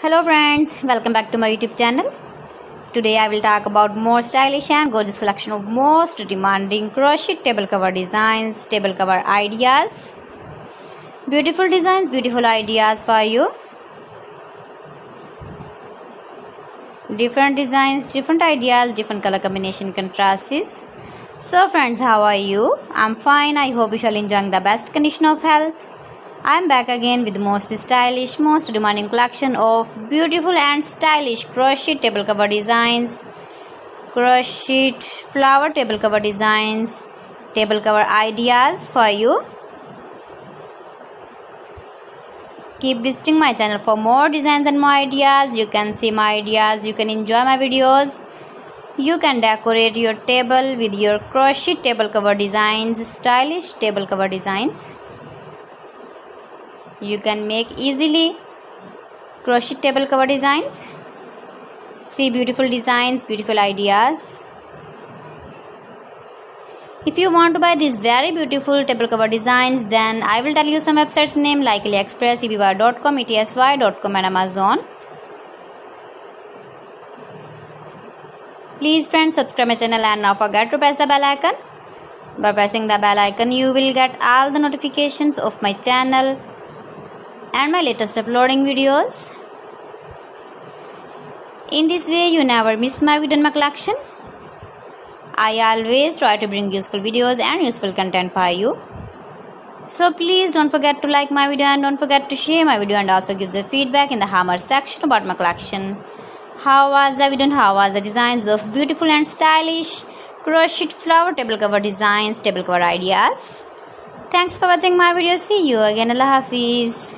Hello friends, welcome back to my YouTube channel. Today I will talk about more stylish and gorgeous collection of most demanding crochet table cover designs, table cover ideas. Beautiful designs, beautiful ideas for you. Different designs, different ideas, different color combination contrasts. So friends, how are you? I'm fine. I hope you shall enjoy the best condition of health. I'm back again with the most stylish, most demanding collection of beautiful and stylish crochet table cover designs, crochet flower table cover designs, table cover ideas for you. Keep visiting my channel for more designs and more ideas. You can see my ideas, you can enjoy my videos. You can decorate your table with your crochet table cover designs, stylish table cover designs. You can make easily crochet table cover designs. See beautiful designs, beautiful ideas. If you want to buy these very beautiful table cover designs, then I will tell you some websites name like AliExpress, eBay.com, etsy.com and Amazon. Please friends, subscribe my channel and not forget to press the bell icon. By pressing the bell icon, you will get all the notifications of my channel and my latest uploading videos. In this way, you never miss my video and my collection. I always try to bring useful videos and useful content for you. So please don't forget to like my video and don't forget to share my video and also give the feedback in the hammer section about my collection. How was the video and how was the designs of beautiful and stylish crochet flower table cover designs, table cover ideas. Thanks for watching my video. See you again. Allah Hafiz.